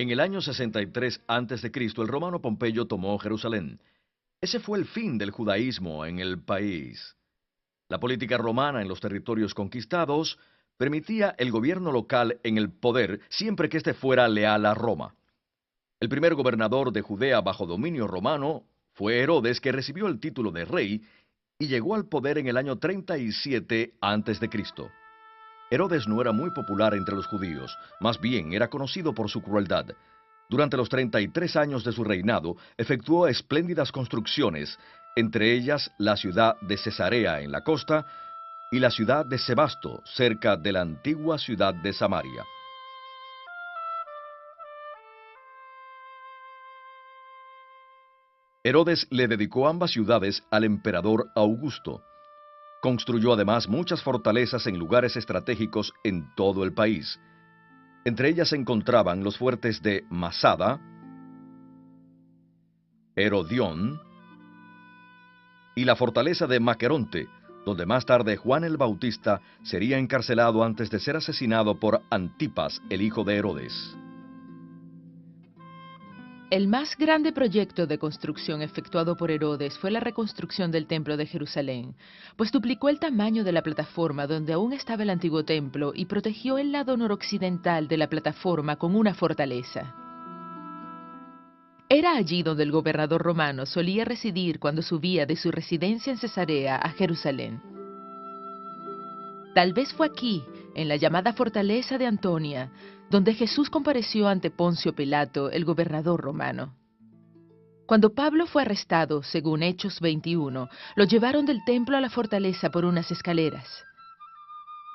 En el año 63 a.C., el romano Pompeyo tomó Jerusalén. Ese fue el fin del judaísmo en el país. La política romana en los territorios conquistados permitía el gobierno local en el poder siempre que éste fuera leal a Roma. El primer gobernador de Judea bajo dominio romano fue Herodes, que recibió el título de rey y llegó al poder en el año 37 a.C. Herodes no era muy popular entre los judíos, más bien era conocido por su crueldad. Durante los 33 años de su reinado, efectuó espléndidas construcciones, entre ellas la ciudad de Cesarea en la costa y la ciudad de Sebasto, cerca de la antigua ciudad de Samaria. Herodes le dedicó ambas ciudades al emperador Augusto. Construyó además muchas fortalezas en lugares estratégicos en todo el país. Entre ellas se encontraban los fuertes de Masada, Herodión y la fortaleza de Maqueronte, donde más tarde Juan el Bautista sería encarcelado antes de ser asesinado por Antipas, el hijo de Herodes. El más grande proyecto de construcción efectuado por Herodes fue la reconstrucción del Templo de Jerusalén, pues duplicó el tamaño de la plataforma donde aún estaba el antiguo templo y protegió el lado noroccidental de la plataforma con una fortaleza. Era allí donde el gobernador romano solía residir cuando subía de su residencia en Cesarea a Jerusalén. Tal vez fue aquí, en la llamada fortaleza de Antonia, donde Jesús compareció ante Poncio Pilato, el gobernador romano. Cuando Pablo fue arrestado, según Hechos 21, lo llevaron del templo a la fortaleza por unas escaleras.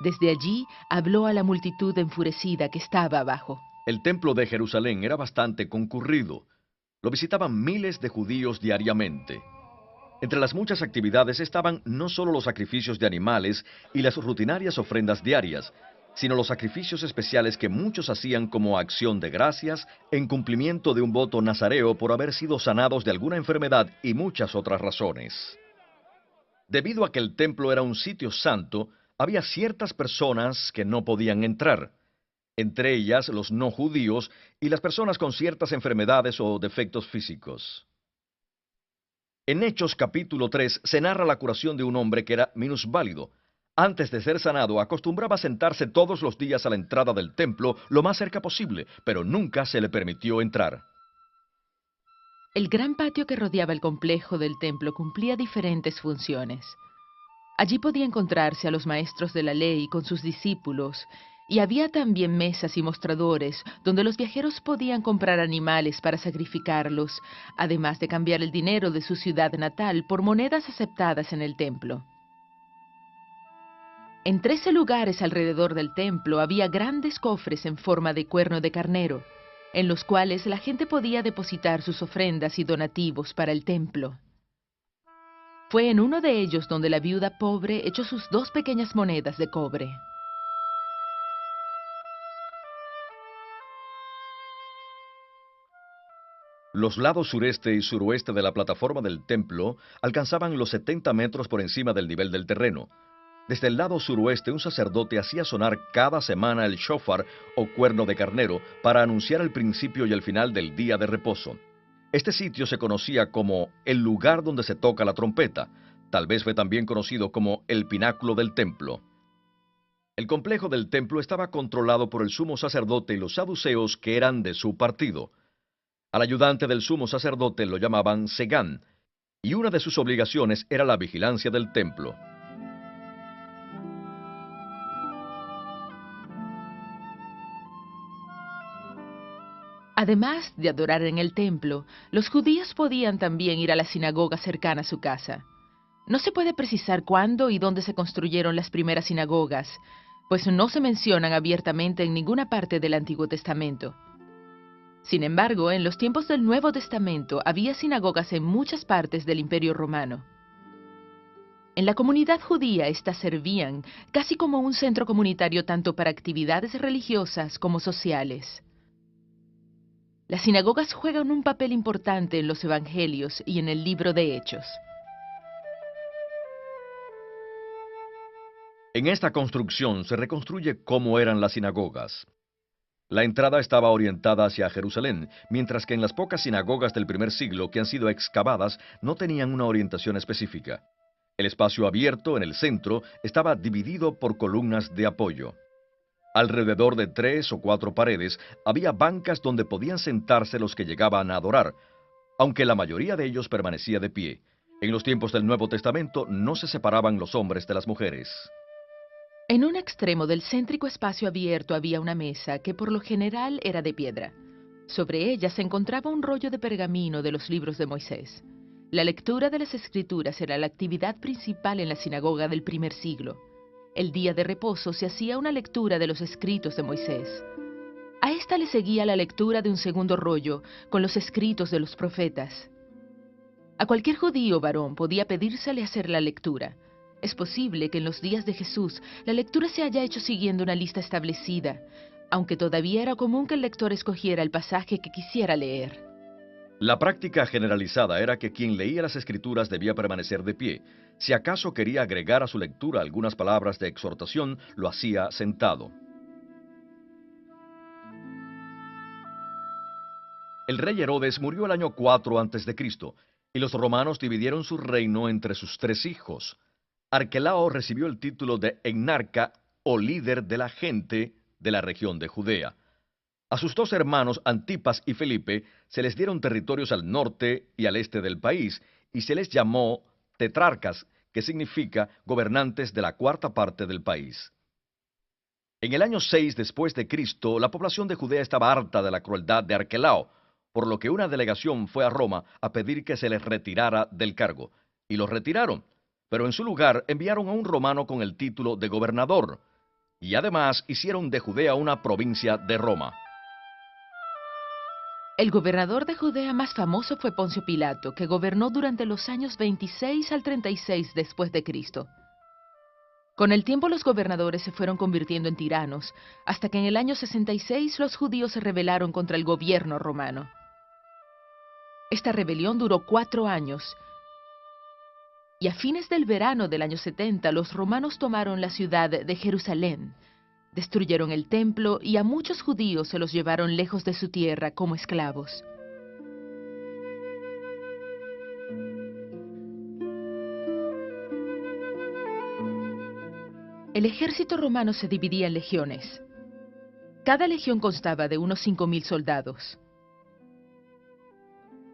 Desde allí habló a la multitud enfurecida que estaba abajo. El templo de Jerusalén era bastante concurrido. Lo visitaban miles de judíos diariamente. Entre las muchas actividades estaban no solo los sacrificios de animales y las rutinarias ofrendas diarias, sino los sacrificios especiales que muchos hacían como acción de gracias en cumplimiento de un voto nazareo por haber sido sanados de alguna enfermedad y muchas otras razones. Debido a que el templo era un sitio santo, había ciertas personas que no podían entrar, entre ellas los no judíos y las personas con ciertas enfermedades o defectos físicos. En Hechos capítulo 3 se narra la curación de un hombre que era minusválido. Antes de ser sanado, acostumbraba a sentarse todos los días a la entrada del templo lo más cerca posible, pero nunca se le permitió entrar. El gran patio que rodeaba el complejo del templo cumplía diferentes funciones. Allí podía encontrarse a los maestros de la ley con sus discípulos, y había también mesas y mostradores donde los viajeros podían comprar animales para sacrificarlos, además de cambiar el dinero de su ciudad natal por monedas aceptadas en el templo. En 13 lugares alrededor del templo había grandes cofres en forma de cuerno de carnero, en los cuales la gente podía depositar sus ofrendas y donativos para el templo. Fue en uno de ellos donde la viuda pobre echó sus 2 pequeñas monedas de cobre. Los lados sureste y suroeste de la plataforma del templo alcanzaban los 70 metros por encima del nivel del terreno. Desde el lado suroeste, un sacerdote hacía sonar cada semana el shofar o cuerno de carnero para anunciar el principio y el final del día de reposo. Este sitio se conocía como el lugar donde se toca la trompeta. Tal vez fue también conocido como el pináculo del templo. El complejo del templo estaba controlado por el sumo sacerdote y los saduceos que eran de su partido. Al ayudante del sumo sacerdote lo llamaban segán, y una de sus obligaciones era la vigilancia del templo. Además de adorar en el templo, los judíos podían también ir a la sinagoga cercana a su casa. No se puede precisar cuándo y dónde se construyeron las primeras sinagogas, pues no se mencionan abiertamente en ninguna parte del Antiguo Testamento. Sin embargo, en los tiempos del Nuevo Testamento había sinagogas en muchas partes del Imperio Romano. En la comunidad judía estas servían casi como un centro comunitario tanto para actividades religiosas como sociales. Las sinagogas juegan un papel importante en los Evangelios y en el libro de Hechos. En esta construcción se reconstruye cómo eran las sinagogas. La entrada estaba orientada hacia Jerusalén, mientras que en las pocas sinagogas del primer siglo que han sido excavadas no tenían una orientación específica. El espacio abierto en el centro estaba dividido por columnas de apoyo. Alrededor de 3 o 4 paredes había bancas donde podían sentarse los que llegaban a adorar, aunque la mayoría de ellos permanecía de pie. En los tiempos del Nuevo Testamento no se separaban los hombres de las mujeres. En un extremo del céntrico espacio abierto había una mesa que por lo general era de piedra. Sobre ella se encontraba un rollo de pergamino de los libros de Moisés. La lectura de las Escrituras era la actividad principal en la sinagoga del primer siglo. El día de reposo se hacía una lectura de los escritos de Moisés. A esta le seguía la lectura de un segundo rollo con los escritos de los profetas. A cualquier judío varón podía pedírsele hacer la lectura. Es posible que en los días de Jesús la lectura se haya hecho siguiendo una lista establecida, aunque todavía era común que el lector escogiera el pasaje que quisiera leer. La práctica generalizada era que quien leía las Escrituras debía permanecer de pie. Si acaso quería agregar a su lectura algunas palabras de exhortación, lo hacía sentado. El rey Herodes murió el año 4 a.C., y los romanos dividieron su reino entre sus 3 hijos. Arquelao recibió el título de etnarca o líder de la gente de la región de Judea. A sus 2 hermanos, Antipas y Felipe, se les dieron territorios al norte y al este del país, y se les llamó tetrarcas, que significa gobernantes de la 4ª parte del país. En el año 6 después de Cristo, la población de Judea estaba harta de la crueldad de Arquelao, por lo que una delegación fue a Roma a pedir que se les retirara del cargo, y los retiraron, pero en su lugar enviaron a un romano con el título de gobernador, y además hicieron de Judea una provincia de Roma. El gobernador de Judea más famoso fue Poncio Pilato, que gobernó durante los años 26 al 36 después de Cristo. Con el tiempo los gobernadores se fueron convirtiendo en tiranos, hasta que en el año 66 los judíos se rebelaron contra el gobierno romano. Esta rebelión duró 4 años, y a fines del verano del año 70 los romanos tomaron la ciudad de Jerusalén, destruyeron el templo y a muchos judíos se los llevaron lejos de su tierra como esclavos. El ejército romano se dividía en legiones. Cada legión constaba de unos 5.000 soldados.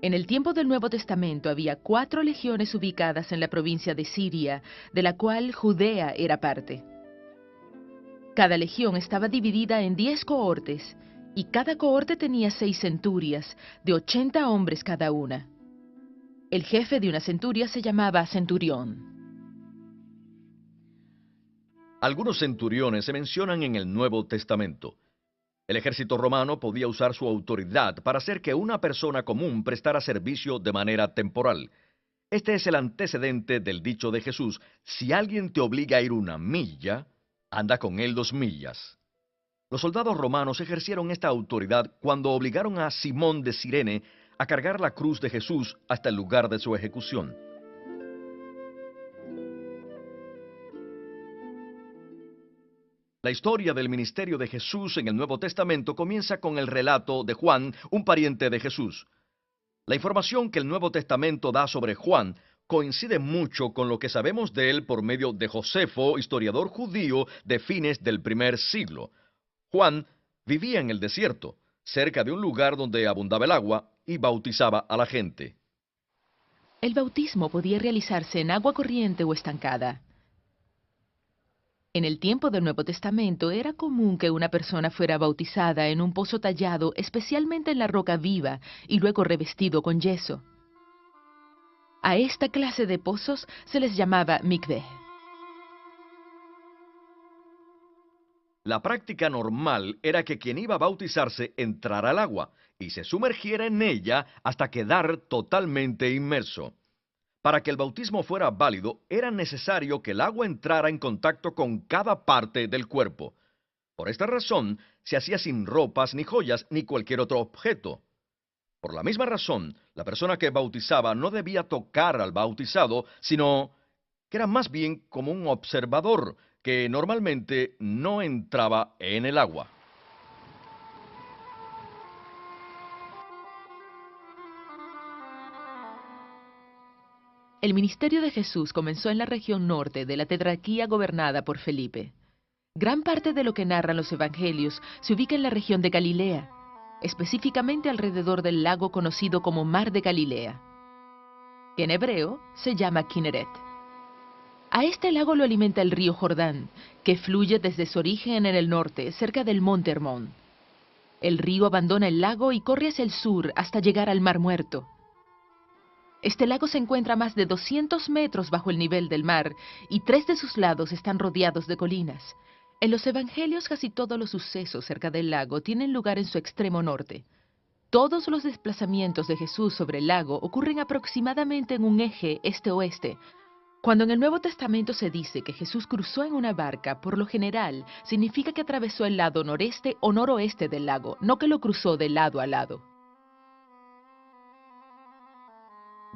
En el tiempo del Nuevo Testamento había 4 legiones ubicadas en la provincia de Siria, de la cual Judea era parte. Cada legión estaba dividida en 10 cohortes, y cada cohorte tenía 6 centurias, de 80 hombres cada una. El jefe de una centuria se llamaba centurión. Algunos centuriones se mencionan en el Nuevo Testamento. El ejército romano podía usar su autoridad para hacer que una persona común prestara servicio de manera temporal. Este es el antecedente del dicho de Jesús: si alguien te obliga a ir 1 milla, anda con él 2 millas. Los soldados romanos ejercieron esta autoridad cuando obligaron a Simón de Cirene a cargar la cruz de Jesús hasta el lugar de su ejecución. La historia del ministerio de Jesús en el Nuevo Testamento comienza con el relato de Juan, un pariente de Jesús. La información que el Nuevo Testamento da sobre Juan coincide mucho con lo que sabemos de él por medio de Josefo, historiador judío de fines del primer siglo. Juan vivía en el desierto, cerca de un lugar donde abundaba el agua, y bautizaba a la gente. El bautismo podía realizarse en agua corriente o estancada. En el tiempo del Nuevo Testamento era común que una persona fuera bautizada en un pozo tallado especialmente en la roca viva y luego revestido con yeso. A esta clase de pozos se les llamaba mikveh. La práctica normal era que quien iba a bautizarse entrara al agua y se sumergiera en ella hasta quedar totalmente inmerso. Para que el bautismo fuera válido, era necesario que el agua entrara en contacto con cada parte del cuerpo. Por esta razón, se hacía sin ropas, ni joyas, ni cualquier otro objeto. Por la misma razón, la persona que bautizaba no debía tocar al bautizado, sino que era más bien como un observador, que normalmente no entraba en el agua. El ministerio de Jesús comenzó en la región norte de la tetrarquía gobernada por Felipe. Gran parte de lo que narran los evangelios se ubica en la región de Galilea, específicamente alrededor del lago conocido como Mar de Galilea, que en hebreo se llama Kinneret. A este lago lo alimenta el río Jordán, que fluye desde su origen en el norte, cerca del monte Hermón. El río abandona el lago y corre hacia el sur hasta llegar al Mar Muerto. Este lago se encuentra a más de 200 metros bajo el nivel del mar y 3 de sus lados están rodeados de colinas. En los evangelios casi todos los sucesos cerca del lago tienen lugar en su extremo norte. Todos los desplazamientos de Jesús sobre el lago ocurren aproximadamente en un eje este-oeste. Cuando en el Nuevo Testamento se dice que Jesús cruzó en una barca, por lo general significa que atravesó el lado noreste o noroeste del lago, no que lo cruzó de lado a lado.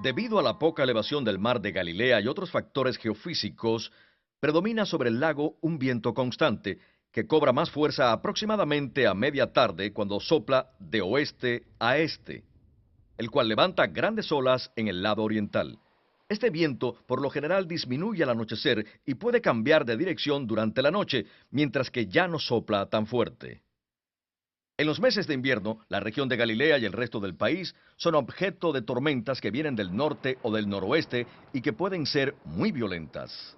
Debido a la poca elevación del mar de Galilea y otros factores geofísicos, predomina sobre el lago un viento constante que cobra más fuerza aproximadamente a media tarde cuando sopla de oeste a este, el cual levanta grandes olas en el lado oriental. Este viento por lo general disminuye al anochecer y puede cambiar de dirección durante la noche, mientras que ya no sopla tan fuerte. En los meses de invierno, la región de Galilea y el resto del país son objeto de tormentas que vienen del norte o del noroeste y que pueden ser muy violentas.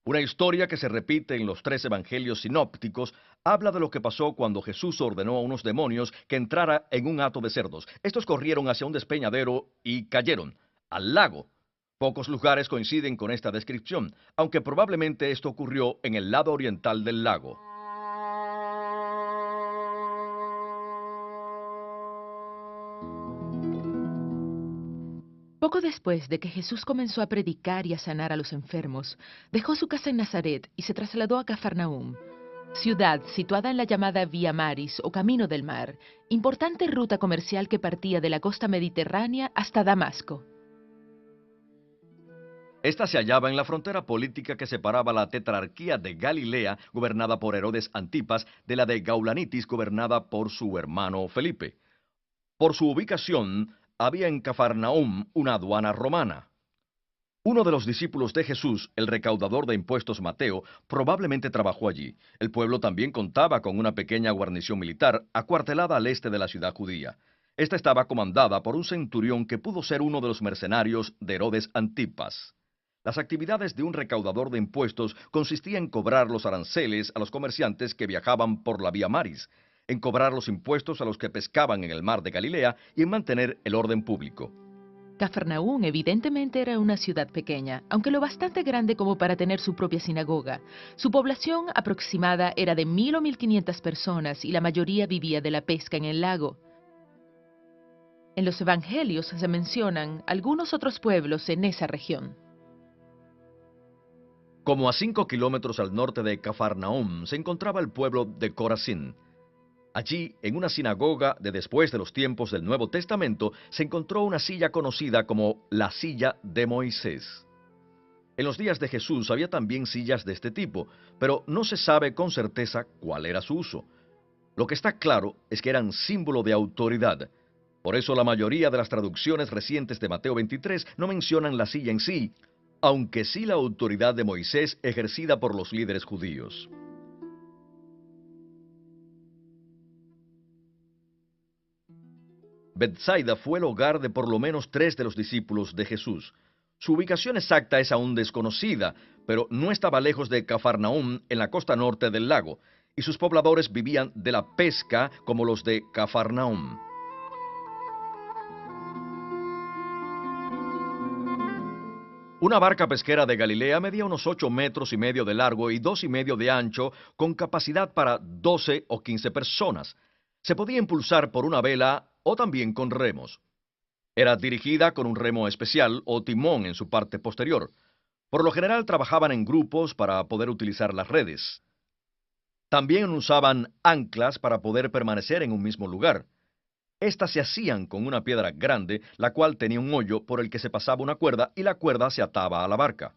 Una historia que se repite en los 3 evangelios sinópticos habla de lo que pasó cuando Jesús ordenó a unos demonios que entrara en un hato de cerdos. Estos corrieron hacia un despeñadero y cayeron al lago. Pocos lugares coinciden con esta descripción, aunque probablemente esto ocurrió en el lado oriental del lago. Poco después de que Jesús comenzó a predicar y a sanar a los enfermos, dejó su casa en Nazaret y se trasladó a Cafarnaúm, ciudad situada en la llamada Vía Maris o Camino del Mar, importante ruta comercial que partía de la costa mediterránea hasta Damasco. Esta se hallaba en la frontera política que separaba la tetrarquía de Galilea, gobernada por Herodes Antipas, de la de Gaulanitis, gobernada por su hermano Felipe. Por su ubicación, había en Cafarnaúm una aduana romana. Uno de los discípulos de Jesús, el recaudador de impuestos Mateo, probablemente trabajó allí. El pueblo también contaba con una pequeña guarnición militar acuartelada al este de la ciudad judía. Esta estaba comandada por un centurión que pudo ser uno de los mercenarios de Herodes Antipas. Las actividades de un recaudador de impuestos consistían en cobrar los aranceles a los comerciantes que viajaban por la Vía Maris, en cobrar los impuestos a los que pescaban en el mar de Galilea y en mantener el orden público. Cafarnaúm evidentemente era una ciudad pequeña, aunque lo bastante grande como para tener su propia sinagoga. Su población aproximada era de 1.000 o 1.500 personas y la mayoría vivía de la pesca en el lago. En los evangelios se mencionan algunos otros pueblos en esa región. Como a 5 kilómetros al norte de Cafarnaúm se encontraba el pueblo de Corazín. Allí, en una sinagoga de después de los tiempos del Nuevo Testamento, se encontró una silla conocida como la silla de Moisés. En los días de Jesús había también sillas de este tipo, pero no se sabe con certeza cuál era su uso. Lo que está claro es que eran símbolo de autoridad. Por eso la mayoría de las traducciones recientes de Mateo 23 no mencionan la silla en sí, aunque sí la autoridad de Moisés ejercida por los líderes judíos. Betsaida fue el hogar de por lo menos 3 de los discípulos de Jesús. Su ubicación exacta es aún desconocida, pero no estaba lejos de Cafarnaúm en la costa norte del lago, y sus pobladores vivían de la pesca como los de Cafarnaúm. Una barca pesquera de Galilea medía unos 8,5 metros de largo y 2,5 de ancho, con capacidad para 12 o 15 personas. Se podía impulsar por una vela o también con remos. Era dirigida con un remo especial o timón en su parte posterior. Por lo general trabajaban en grupos para poder utilizar las redes. También usaban anclas para poder permanecer en un mismo lugar. Estas se hacían con una piedra grande, la cual tenía un hoyo por el que se pasaba una cuerda y la cuerda se ataba a la barca.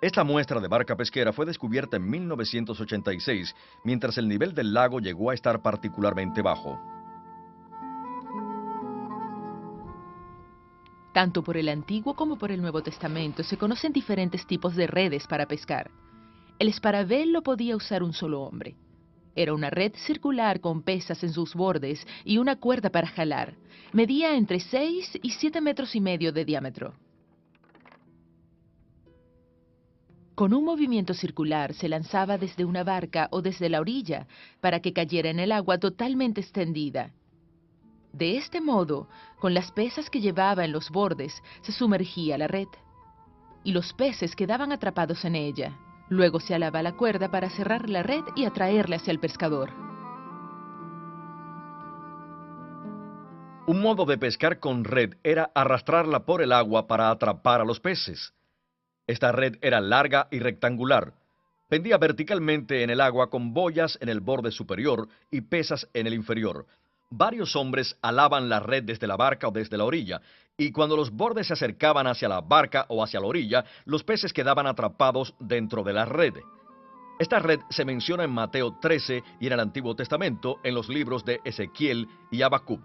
Esta muestra de barca pesquera fue descubierta en 1986, mientras el nivel del lago llegó a estar particularmente bajo. Tanto por el Antiguo como por el Nuevo Testamento se conocen diferentes tipos de redes para pescar. El esparabel lo podía usar un solo hombre. Era una red circular con pesas en sus bordes y una cuerda para jalar. Medía entre 6 y 7 metros y medio de diámetro. Con un movimiento circular se lanzaba desde una barca o desde la orilla para que cayera en el agua totalmente extendida. De este modo, con las pesas que llevaba en los bordes, se sumergía la red y los peces quedaban atrapados en ella. Luego se alaba la cuerda para cerrar la red y atraerla hacia el pescador. Un modo de pescar con red era arrastrarla por el agua para atrapar a los peces. Esta red era larga y rectangular. Pendía verticalmente en el agua con boyas en el borde superior y pesas en el inferior. Varios hombres alaban la red desde la barca o desde la orilla, y cuando los bordes se acercaban hacia la barca o hacia la orilla, los peces quedaban atrapados dentro de la red. Esta red se menciona en Mateo 13 y en el Antiguo Testamento en los libros de Ezequiel y Habacuc.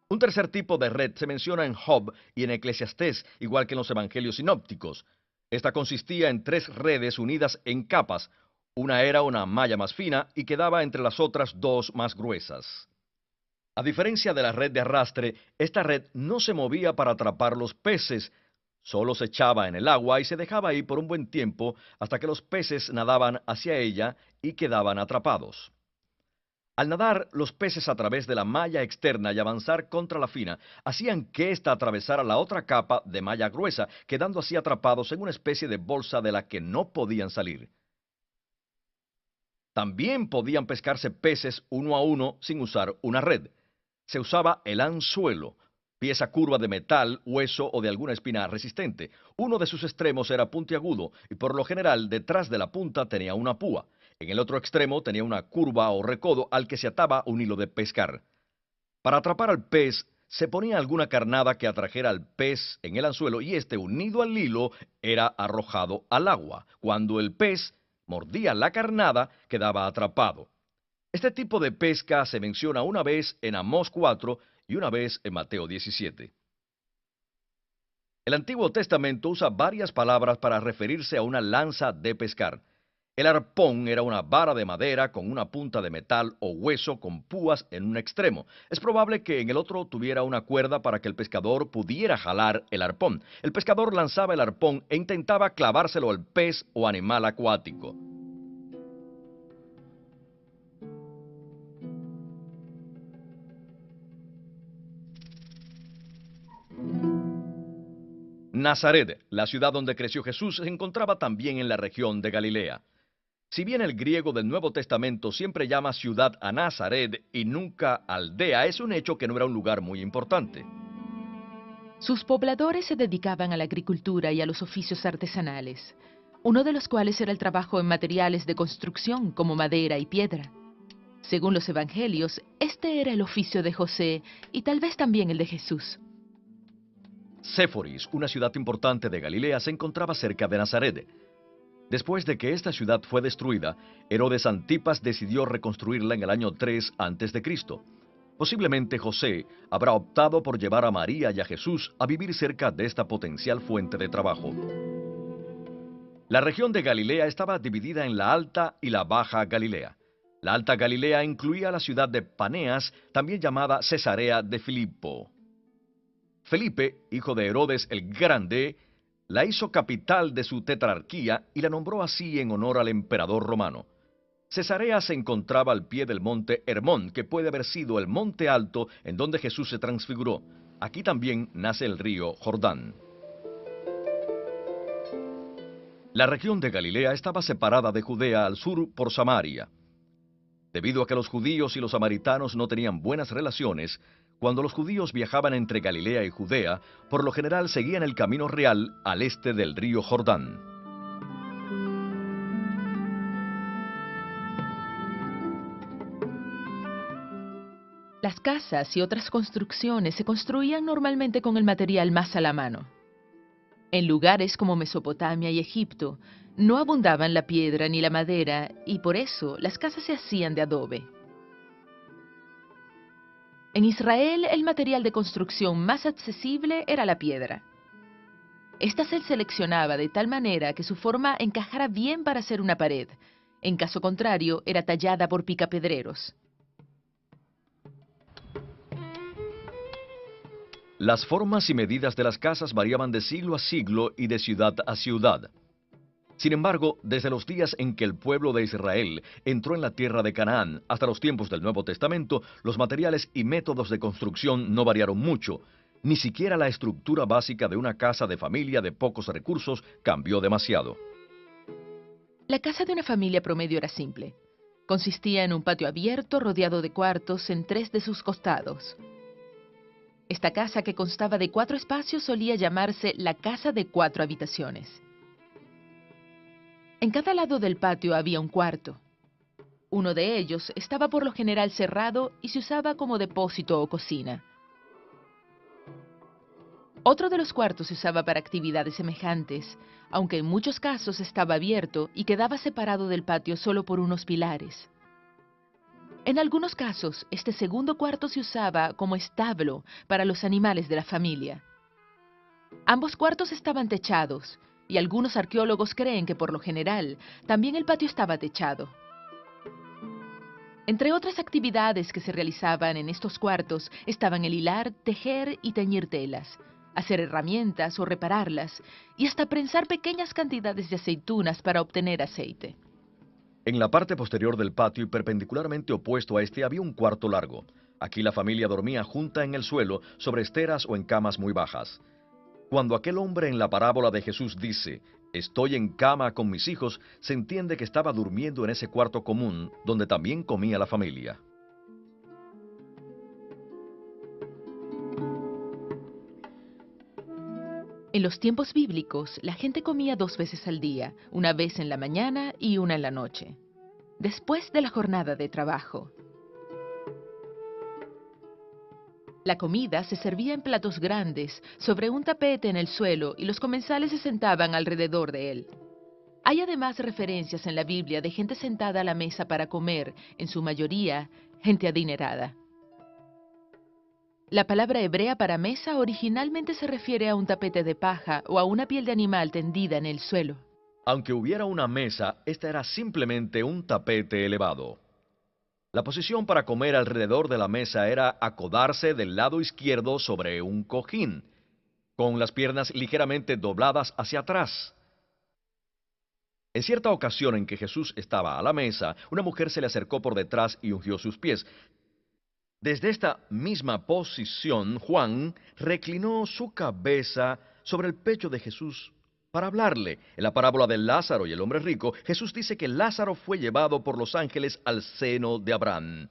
Un tercer tipo de red se menciona en Job y en Eclesiastés, igual que en los evangelios sinópticos. Esta consistía en 3 redes unidas en capas. Una era una malla más fina y quedaba entre las otras 2 más gruesas. A diferencia de la red de arrastre, esta red no se movía para atrapar los peces, solo se echaba en el agua y se dejaba ahí por un buen tiempo hasta que los peces nadaban hacia ella y quedaban atrapados. Al nadar los peces a través de la malla externa y avanzar contra la fina, hacían que ésta atravesara la otra capa de malla gruesa, quedando así atrapados en una especie de bolsa de la que no podían salir. También podían pescarse peces uno a uno sin usar una red. Se usaba el anzuelo, pieza curva de metal, hueso o de alguna espina resistente. Uno de sus extremos era puntiagudo y por lo general detrás de la punta tenía una púa. En el otro extremo tenía una curva o recodo al que se ataba un hilo de pescar. Para atrapar al pez, se ponía alguna carnada que atrajera al pez en el anzuelo y este, unido al hilo, era arrojado al agua. Cuando el pez mordía la carnada, quedaba atrapado. Este tipo de pesca se menciona una vez en Amós 4 y una vez en Mateo 17. El Antiguo Testamento usa varias palabras para referirse a una lanza de pescar. El arpón era una vara de madera con una punta de metal o hueso con púas en un extremo. Es probable que en el otro tuviera una cuerda para que el pescador pudiera jalar el arpón. El pescador lanzaba el arpón e intentaba clavárselo al pez o animal acuático. Nazaret, la ciudad donde creció Jesús, se encontraba también en la región de Galilea. Si bien el griego del Nuevo Testamento siempre llama ciudad a Nazaret y nunca aldea, es un hecho que no era un lugar muy importante. Sus pobladores se dedicaban a la agricultura y a los oficios artesanales, uno de los cuales era el trabajo en materiales de construcción como madera y piedra. Según los evangelios, este era el oficio de José y tal vez también el de Jesús. Séforis, una ciudad importante de Galilea, se encontraba cerca de Nazaret. Después de que esta ciudad fue destruida, Herodes Antipas decidió reconstruirla en el año 3 a.C. Posiblemente José habrá optado por llevar a María y a Jesús a vivir cerca de esta potencial fuente de trabajo. La región de Galilea estaba dividida en la Alta y la Baja Galilea. La Alta Galilea incluía la ciudad de Paneas, también llamada Cesarea de Filipo. Felipe, hijo de Herodes el Grande, la hizo capital de su tetrarquía y la nombró así en honor al emperador romano. Cesarea se encontraba al pie del monte Hermón, que puede haber sido el monte alto en donde Jesús se transfiguró. Aquí también nace el río Jordán. La región de Galilea estaba separada de Judea al sur por Samaria. Debido a que los judíos y los samaritanos no tenían buenas relaciones, cuando los judíos viajaban entre Galilea y Judea, por lo general seguían el camino real al este del río Jordán. Las casas y otras construcciones se construían normalmente con el material más a la mano. En lugares como Mesopotamia y Egipto, no abundaban la piedra ni la madera y por eso las casas se hacían de adobe. En Israel, el material de construcción más accesible era la piedra. Esta se seleccionaba de tal manera que su forma encajara bien para hacer una pared. En caso contrario, era tallada por picapedreros. Las formas y medidas de las casas variaban de siglo a siglo y de ciudad a ciudad. Sin embargo, desde los días en que el pueblo de Israel entró en la tierra de Canaán hasta los tiempos del Nuevo Testamento, los materiales y métodos de construcción no variaron mucho. Ni siquiera la estructura básica de una casa de familia de pocos recursos cambió demasiado. La casa de una familia promedio era simple. Consistía en un patio abierto rodeado de cuartos en 3 de sus costados. Esta casa, que constaba de 4 espacios, solía llamarse la casa de 4 habitaciones. En cada lado del patio había un cuarto. Uno de ellos estaba por lo general cerrado y se usaba como depósito o cocina. Otro de los cuartos se usaba para actividades semejantes, aunque en muchos casos estaba abierto y quedaba separado del patio solo por unos pilares. En algunos casos, este segundo cuarto se usaba como establo para los animales de la familia. Ambos cuartos estaban techados, y algunos arqueólogos creen que por lo general también el patio estaba techado. Entre otras actividades que se realizaban en estos cuartos estaban el hilar, tejer y teñir telas, hacer herramientas o repararlas, y hasta prensar pequeñas cantidades de aceitunas para obtener aceite. En la parte posterior del patio y perpendicularmente opuesto a este había un cuarto largo. Aquí la familia dormía junta en el suelo, sobre esteras o en camas muy bajas. Cuando aquel hombre en la parábola de Jesús dice, «Estoy en cama con mis hijos», se entiende que estaba durmiendo en ese cuarto común, donde también comía la familia. En los tiempos bíblicos, la gente comía 2 veces al día, una vez en la mañana y una en la noche, después de la jornada de trabajo. La comida se servía en platos grandes, sobre un tapete en el suelo, y los comensales se sentaban alrededor de él. Hay además referencias en la Biblia de gente sentada a la mesa para comer, en su mayoría, gente adinerada. La palabra hebrea para mesa originalmente se refiere a un tapete de paja o a una piel de animal tendida en el suelo. Aunque hubiera una mesa, esta era simplemente un tapete elevado. La posición para comer alrededor de la mesa era acodarse del lado izquierdo sobre un cojín, con las piernas ligeramente dobladas hacia atrás. En cierta ocasión en que Jesús estaba a la mesa, una mujer se le acercó por detrás y ungió sus pies. Desde esta misma posición, Juan reclinó su cabeza sobre el pecho de Jesús para hablarle. En la parábola de Lázaro y el hombre rico, Jesús dice que Lázaro fue llevado por los ángeles al seno de Abraham.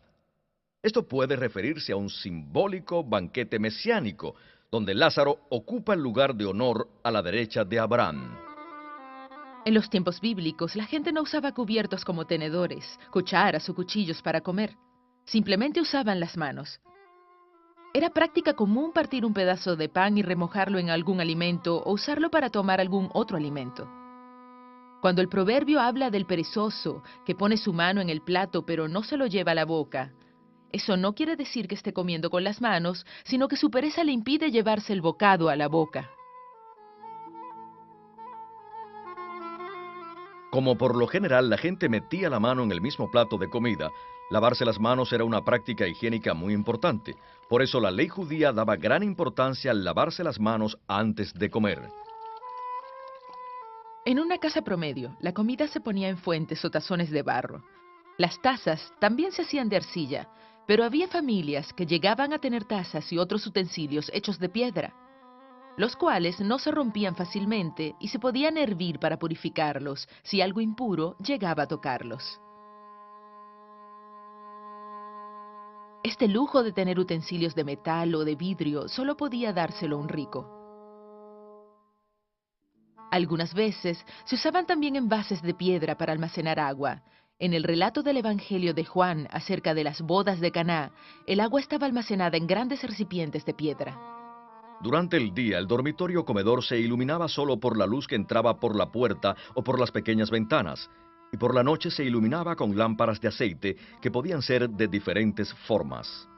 Esto puede referirse a un simbólico banquete mesiánico, donde Lázaro ocupa el lugar de honor a la derecha de Abraham. En los tiempos bíblicos, la gente no usaba cubiertos como tenedores, cucharas o cuchillos para comer. Simplemente usaban las manos. Era práctica común partir un pedazo de pan y remojarlo en algún alimento o usarlo para tomar algún otro alimento. Cuando el proverbio habla del perezoso que pone su mano en el plato pero no se lo lleva a la boca, eso no quiere decir que esté comiendo con las manos, sino que su pereza le impide llevarse el bocado a la boca. Como por lo general la gente metía la mano en el mismo plato de comida, lavarse las manos era una práctica higiénica muy importante. Por eso la ley judía daba gran importancia al lavarse las manos antes de comer. En una casa promedio, la comida se ponía en fuentes o tazones de barro. Las tazas también se hacían de arcilla, pero había familias que llegaban a tener tazas y otros utensilios hechos de piedra, los cuales no se rompían fácilmente y se podían hervir para purificarlos si algo impuro llegaba a tocarlos. Este lujo de tener utensilios de metal o de vidrio solo podía dárselo un rico. Algunas veces se usaban también envases de piedra para almacenar agua. En el relato del Evangelio de Juan acerca de las bodas de Caná, el agua estaba almacenada en grandes recipientes de piedra. Durante el día, el dormitorio comedor se iluminaba solo por la luz que entraba por la puerta o por las pequeñas ventanas, y por la noche se iluminaba con lámparas de aceite que podían ser de diferentes formas.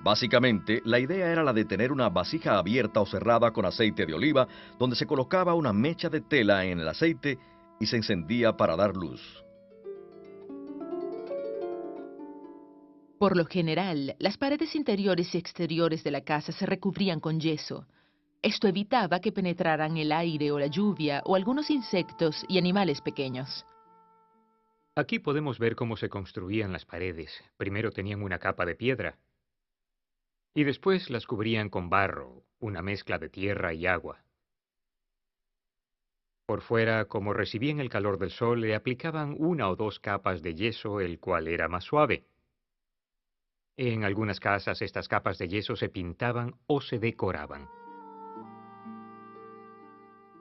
Básicamente, la idea era la de tener una vasija abierta o cerrada con aceite de oliva, donde se colocaba una mecha de tela en el aceite y se encendía para dar luz. Por lo general, las paredes interiores y exteriores de la casa se recubrían con yeso. Esto evitaba que penetraran el aire o la lluvia o algunos insectos y animales pequeños. Aquí podemos ver cómo se construían las paredes. Primero tenían una capa de piedra y después las cubrían con barro, una mezcla de tierra y agua. Por fuera, como recibían el calor del sol, le aplicaban una o dos capas de yeso, el cual era más suave. En algunas casas estas capas de yeso se pintaban o se decoraban.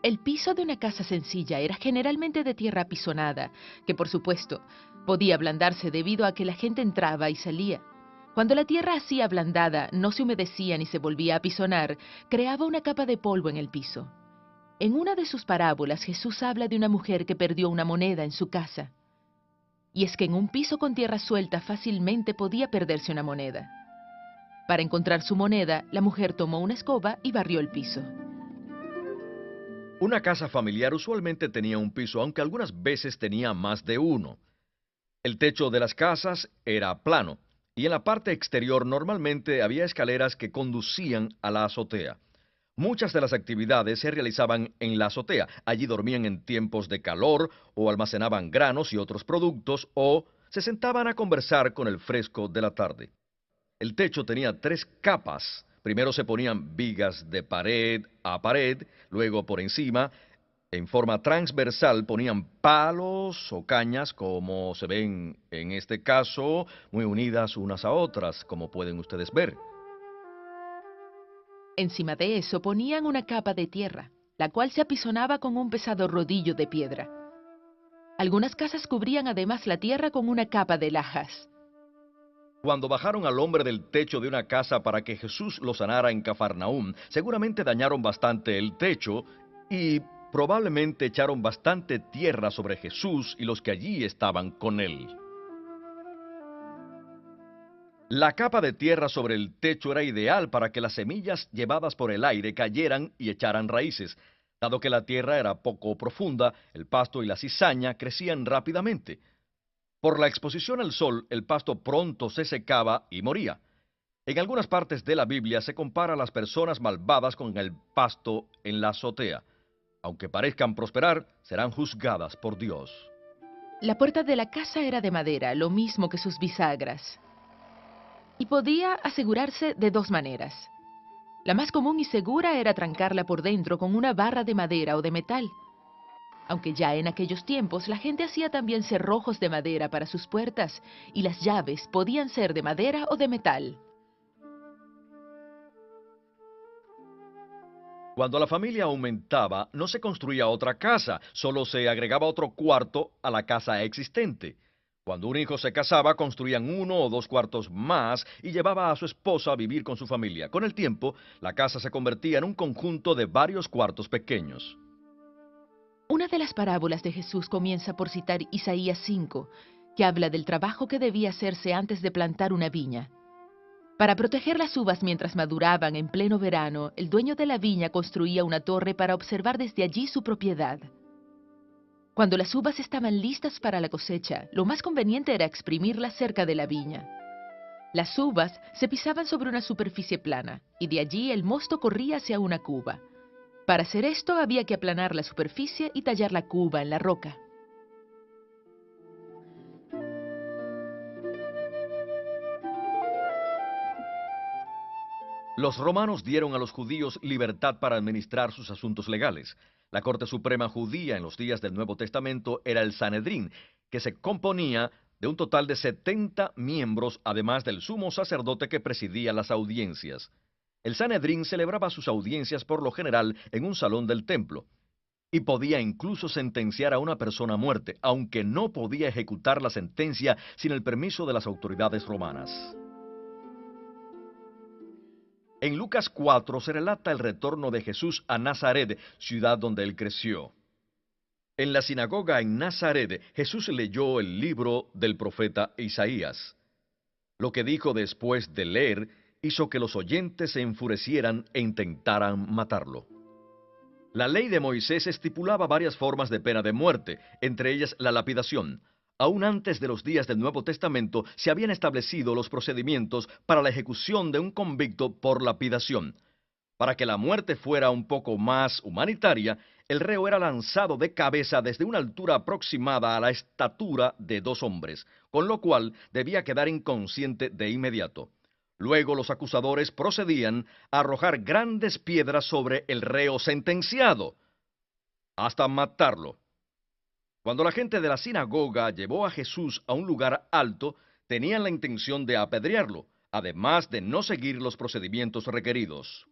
El piso de una casa sencilla era generalmente de tierra apisonada, que por supuesto podía ablandarse debido a que la gente entraba y salía. Cuando la tierra así ablandada no se humedecía ni se volvía a apisonar, creaba una capa de polvo en el piso. En una de sus parábolas Jesús habla de una mujer que perdió una moneda en su casa. Y es que en un piso con tierra suelta fácilmente podía perderse una moneda. Para encontrar su moneda, la mujer tomó una escoba y barrió el piso. Una casa familiar usualmente tenía un piso, aunque algunas veces tenía más de uno. El techo de las casas era plano, y en la parte exterior normalmente había escaleras que conducían a la azotea. Muchas de las actividades se realizaban en la azotea. Allí dormían en tiempos de calor, o almacenaban granos y otros productos, o se sentaban a conversar con el fresco de la tarde. El techo tenía tres capas. Primero se ponían vigas de pared a pared, luego por encima, en forma transversal, ponían palos o cañas, como se ven en este caso, muy unidas unas a otras, como pueden ustedes ver. Encima de eso ponían una capa de tierra, la cual se apisonaba con un pesado rodillo de piedra. Algunas casas cubrían además la tierra con una capa de lajas. Cuando bajaron al hombre del techo de una casa para que Jesús lo sanara en Cafarnaúm, seguramente dañaron bastante el techo y probablemente echaron bastante tierra sobre Jesús y los que allí estaban con él. La capa de tierra sobre el techo era ideal para que las semillas llevadas por el aire cayeran y echaran raíces. Dado que la tierra era poco profunda, el pasto y la cizaña crecían rápidamente. Por la exposición al sol, el pasto pronto se secaba y moría. En algunas partes de la Biblia se compara a las personas malvadas con el pasto en la azotea. Aunque parezcan prosperar, serán juzgadas por Dios. La puerta de la casa era de madera, lo mismo que sus bisagras. Y podía asegurarse de dos maneras. La más común y segura era trancarla por dentro con una barra de madera o de metal. Aunque ya en aquellos tiempos la gente hacía también cerrojos de madera para sus puertas y las llaves podían ser de madera o de metal. Cuando la familia aumentaba, no se construía otra casa, solo se agregaba otro cuarto a la casa existente. Cuando un hijo se casaba, construían uno o dos cuartos más y llevaba a su esposa a vivir con su familia. Con el tiempo, la casa se convertía en un conjunto de varios cuartos pequeños. Una de las parábolas de Jesús comienza por citar Isaías 5, que habla del trabajo que debía hacerse antes de plantar una viña. Para proteger las uvas mientras maduraban en pleno verano, el dueño de la viña construía una torre para observar desde allí su propiedad. Cuando las uvas estaban listas para la cosecha, lo más conveniente era exprimirlas cerca de la viña. Las uvas se pisaban sobre una superficie plana, y de allí el mosto corría hacia una cuba. Para hacer esto había que aplanar la superficie y tallar la cuba en la roca. Los romanos dieron a los judíos libertad para administrar sus asuntos legales. La Corte Suprema judía en los días del Nuevo Testamento era el Sanedrín, que se componía de un total de 70 miembros, además del sumo sacerdote que presidía las audiencias. El Sanedrín celebraba sus audiencias por lo general en un salón del templo, y podía incluso sentenciar a una persona a muerte, aunque no podía ejecutar la sentencia sin el permiso de las autoridades romanas. En Lucas 4 se relata el retorno de Jesús a Nazaret, ciudad donde él creció. En la sinagoga en Nazaret, Jesús leyó el libro del profeta Isaías. Lo que dijo después de leer hizo que los oyentes se enfurecieran e intentaran matarlo. La ley de Moisés estipulaba varias formas de pena de muerte, entre ellas la lapidación. Aún antes de los días del Nuevo Testamento se habían establecido los procedimientos para la ejecución de un convicto por lapidación. Para que la muerte fuera un poco más humanitaria, el reo era lanzado de cabeza desde una altura aproximada a la estatura de 2 hombres, con lo cual debía quedar inconsciente de inmediato. Luego los acusadores procedían a arrojar grandes piedras sobre el reo sentenciado, hasta matarlo. Cuando la gente de la sinagoga llevó a Jesús a un lugar alto, tenían la intención de apedrearlo, además de no seguir los procedimientos requeridos.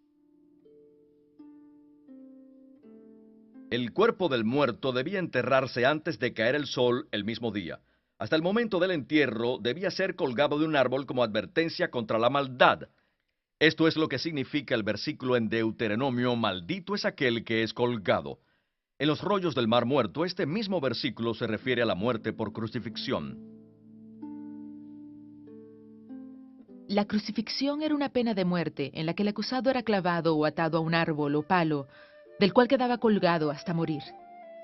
El cuerpo del muerto debía enterrarse antes de caer el sol el mismo día. Hasta el momento del entierro debía ser colgado de un árbol como advertencia contra la maldad. Esto es lo que significa el versículo en Deuteronomio: maldito es aquel que es colgado. En los rollos del Mar Muerto, este mismo versículo se refiere a la muerte por crucifixión. La crucifixión era una pena de muerte en la que el acusado era clavado o atado a un árbol o palo, del cual quedaba colgado hasta morir.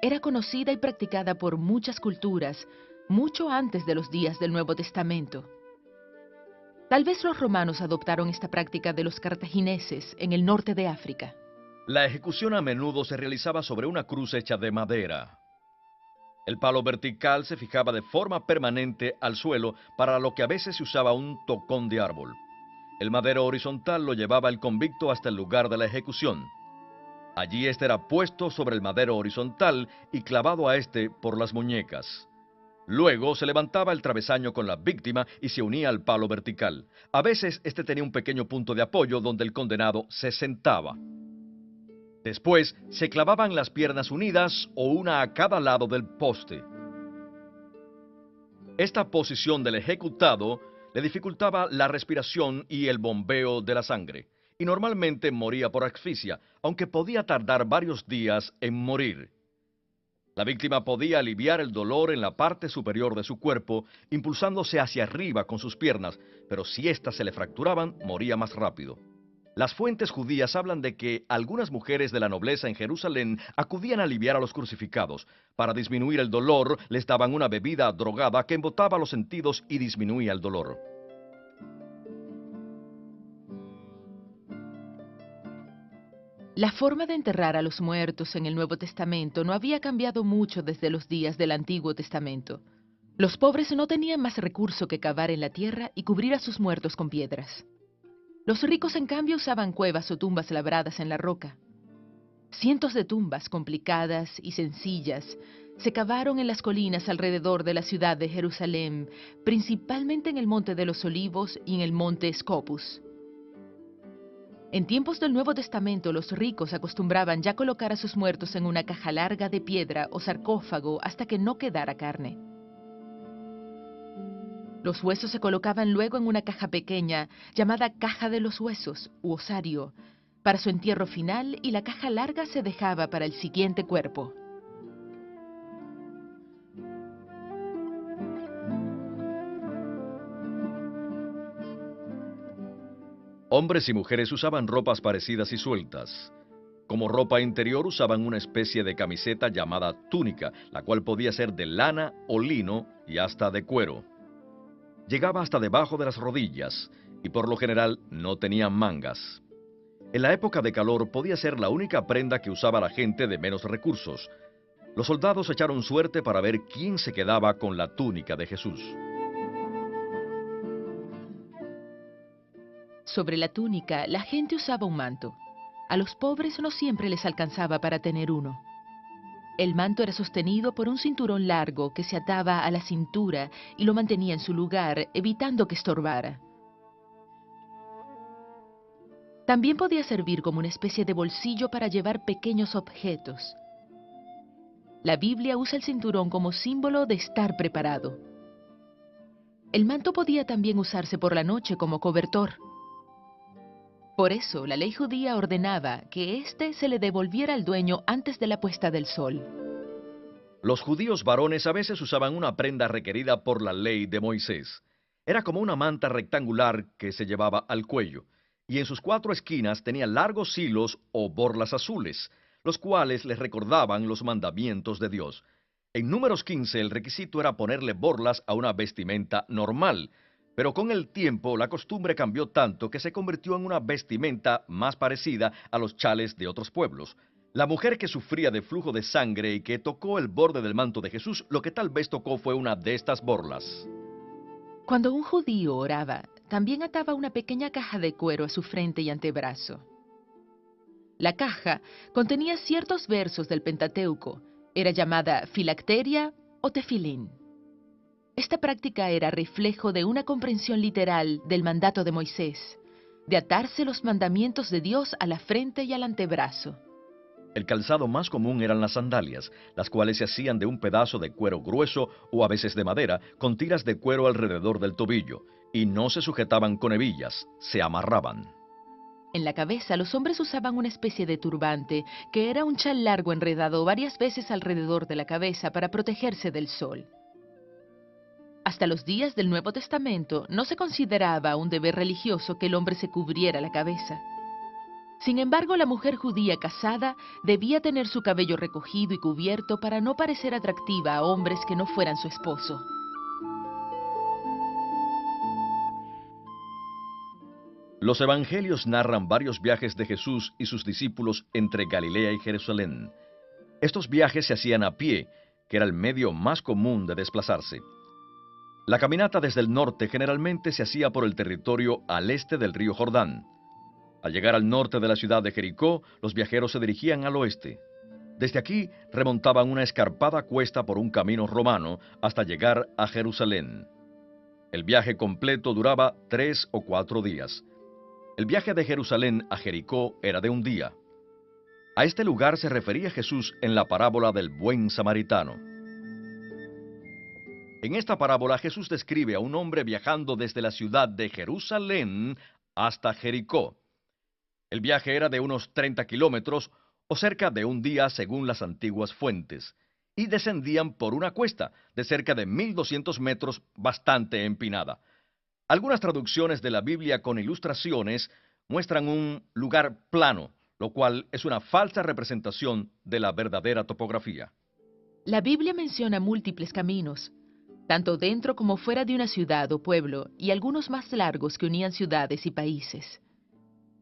Era conocida y practicada por muchas culturas, mucho antes de los días del Nuevo Testamento. Tal vez los romanos adoptaron esta práctica de los cartagineses en el norte de África. La ejecución a menudo se realizaba sobre una cruz hecha de madera. El palo vertical se fijaba de forma permanente al suelo, para lo que a veces se usaba un tocón de árbol. El madero horizontal lo llevaba el convicto hasta el lugar de la ejecución. Allí éste era puesto sobre el madero horizontal y clavado a éste por las muñecas. Luego se levantaba el travesaño con la víctima y se unía al palo vertical. A veces este tenía un pequeño punto de apoyo donde el condenado se sentaba. Después se clavaban las piernas unidas o una a cada lado del poste. Esta posición del ejecutado le dificultaba la respiración y el bombeo de la sangre, y normalmente moría por asfixia, aunque podía tardar varios días en morir. La víctima podía aliviar el dolor en la parte superior de su cuerpo, impulsándose hacia arriba con sus piernas, pero si éstas se le fracturaban, moría más rápido. Las fuentes judías hablan de que algunas mujeres de la nobleza en Jerusalén acudían a aliviar a los crucificados. Para disminuir el dolor, les daban una bebida drogada que embotaba los sentidos y disminuía el dolor. La forma de enterrar a los muertos en el Nuevo Testamento no había cambiado mucho desde los días del Antiguo Testamento. Los pobres no tenían más recurso que cavar en la tierra y cubrir a sus muertos con piedras. Los ricos, en cambio, usaban cuevas o tumbas labradas en la roca. Cientos de tumbas complicadas y sencillas se cavaron en las colinas alrededor de la ciudad de Jerusalén, principalmente en el Monte de los Olivos y en el Monte Scopus. En tiempos del Nuevo Testamento, los ricos acostumbraban ya colocar a sus muertos en una caja larga de piedra o sarcófago hasta que no quedara carne. Los huesos se colocaban luego en una caja pequeña llamada caja de los huesos u osario para su entierro final, y la caja larga se dejaba para el siguiente cuerpo. Hombres y mujeres usaban ropas parecidas y sueltas. Como ropa interior usaban una especie de camiseta llamada túnica, la cual podía ser de lana o lino y hasta de cuero. Llegaba hasta debajo de las rodillas y por lo general no tenían mangas. En la época de calor podía ser la única prenda que usaba la gente de menos recursos. Los soldados echaron suerte para ver quién se quedaba con la túnica de Jesús. Sobre la túnica, la gente usaba un manto. A los pobres no siempre les alcanzaba para tener uno. El manto era sostenido por un cinturón largo que se ataba a la cintura y lo mantenía en su lugar, evitando que estorbara. También podía servir como una especie de bolsillo para llevar pequeños objetos. La Biblia usa el cinturón como símbolo de estar preparado. El manto podía también usarse por la noche como cobertor. Por eso, la ley judía ordenaba que éste se le devolviera al dueño antes de la puesta del sol. Los judíos varones a veces usaban una prenda requerida por la ley de Moisés. Era como una manta rectangular que se llevaba al cuello. y en sus 4 esquinas tenía largos hilos o borlas azules, los cuales les recordaban los mandamientos de Dios. En Números 15 el requisito era ponerle borlas a una vestimenta normal, pero con el tiempo la costumbre cambió tanto que se convirtió en una vestimenta más parecida a los chales de otros pueblos. La mujer que sufría de flujo de sangre y que tocó el borde del manto de Jesús, lo que tal vez tocó fue una de estas borlas. Cuando un judío oraba, también ataba una pequeña caja de cuero a su frente y antebrazo. La caja contenía ciertos versos del Pentateuco. Era llamada filacteria o tefilín. Esta práctica era reflejo de una comprensión literal del mandato de Moisés, de atarse los mandamientos de Dios a la frente y al antebrazo. El calzado más común eran las sandalias, las cuales se hacían de un pedazo de cuero grueso o a veces de madera, con tiras de cuero alrededor del tobillo, y no se sujetaban con hebillas, se amarraban. En la cabeza los hombres usaban una especie de turbante, que era un chal largo enredado varias veces alrededor de la cabeza para protegerse del sol. Hasta los días del Nuevo Testamento no se consideraba un deber religioso que el hombre se cubriera la cabeza. Sin embargo, la mujer judía casada debía tener su cabello recogido y cubierto para no parecer atractiva a hombres que no fueran su esposo. Los evangelios narran varios viajes de Jesús y sus discípulos entre Galilea y Jerusalén. Estos viajes se hacían a pie, que era el medio más común de desplazarse. La caminata desde el norte generalmente se hacía por el territorio al este del río Jordán. Al llegar al norte de la ciudad de Jericó, los viajeros se dirigían al oeste. Desde aquí remontaban una escarpada cuesta por un camino romano hasta llegar a Jerusalén. El viaje completo duraba 3 o 4 días. El viaje de Jerusalén a Jericó era de un día. A este lugar se refería Jesús en la parábola del buen samaritano. En esta parábola Jesús describe a un hombre viajando desde la ciudad de Jerusalén hasta Jericó. El viaje era de unos 30 kilómetros o cerca de un día según las antiguas fuentes, y descendían por una cuesta de cerca de 1200 metros bastante empinada. Algunas traducciones de la Biblia con ilustraciones muestran un lugar plano, lo cual es una falsa representación de la verdadera topografía. La Biblia menciona múltiples caminos, tanto dentro como fuera de una ciudad o pueblo, y algunos más largos que unían ciudades y países.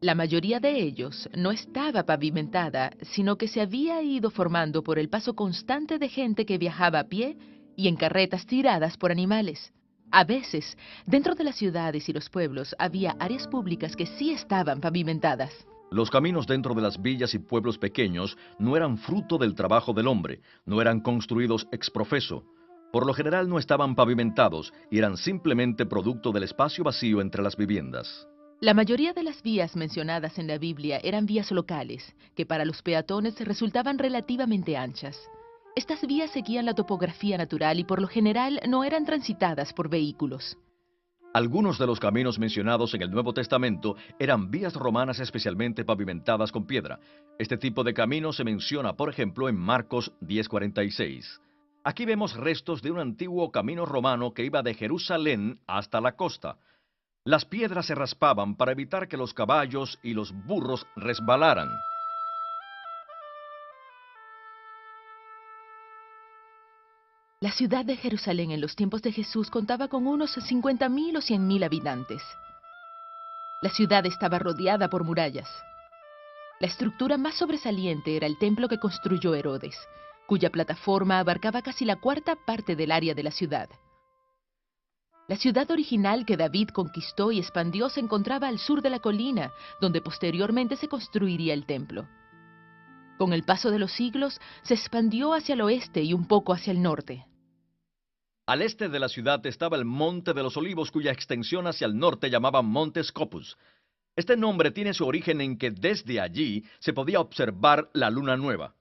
La mayoría de ellos no estaba pavimentada, sino que se había ido formando por el paso constante de gente que viajaba a pie y en carretas tiradas por animales. A veces, dentro de las ciudades y los pueblos había áreas públicas que sí estaban pavimentadas. Los caminos dentro de las villas y pueblos pequeños no eran fruto del trabajo del hombre, no eran construidos ex profeso. Por lo general no estaban pavimentados y eran simplemente producto del espacio vacío entre las viviendas. La mayoría de las vías mencionadas en la Biblia eran vías locales, que para los peatones resultaban relativamente anchas. Estas vías seguían la topografía natural y por lo general no eran transitadas por vehículos. Algunos de los caminos mencionados en el Nuevo Testamento eran vías romanas especialmente pavimentadas con piedra. Este tipo de camino se menciona, por ejemplo, en Marcos 10:46. Aquí vemos restos de un antiguo camino romano que iba de Jerusalén hasta la costa. Las piedras se raspaban para evitar que los caballos y los burros resbalaran. La ciudad de Jerusalén en los tiempos de Jesús contaba con unos 50,000 o 100,000 habitantes. La ciudad estaba rodeada por murallas. La estructura más sobresaliente era el templo que construyó Herodes, cuya plataforma abarcaba casi la cuarta parte del área de la ciudad. La ciudad original que David conquistó y expandió se encontraba al sur de la colina, donde posteriormente se construiría el templo. Con el paso de los siglos, se expandió hacia el oeste y un poco hacia el norte. Al este de la ciudad estaba el Monte de los Olivos, cuya extensión hacia el norte llamaban Monte Scopus. Este nombre tiene su origen en que desde allí se podía observar la luna nueva.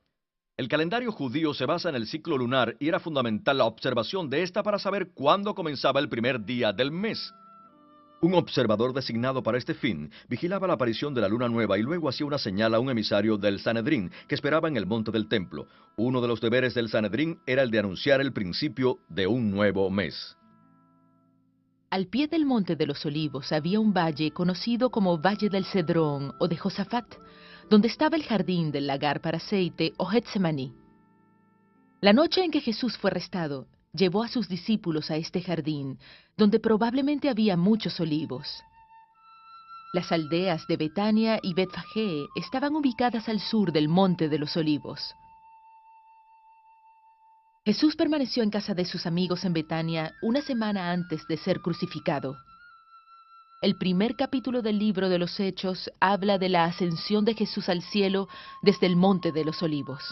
El calendario judío se basa en el ciclo lunar y era fundamental la observación de esta para saber cuándo comenzaba el primer día del mes. Un observador designado para este fin vigilaba la aparición de la luna nueva y luego hacía una señal a un emisario del Sanedrín que esperaba en el monte del templo. Uno de los deberes del Sanedrín era el de anunciar el principio de un nuevo mes. Al pie del Monte de los Olivos había un valle conocido como Valle del Cedrón o de Josafat, donde estaba el jardín del lagar para aceite o Getsemaní. La noche en que Jesús fue arrestado, llevó a sus discípulos a este jardín, donde probablemente había muchos olivos. Las aldeas de Betania y Betfagé estaban ubicadas al sur del Monte de los Olivos. Jesús permaneció en casa de sus amigos en Betania una semana antes de ser crucificado. El primer capítulo del libro de los Hechos habla de la ascensión de Jesús al cielo desde el Monte de los Olivos.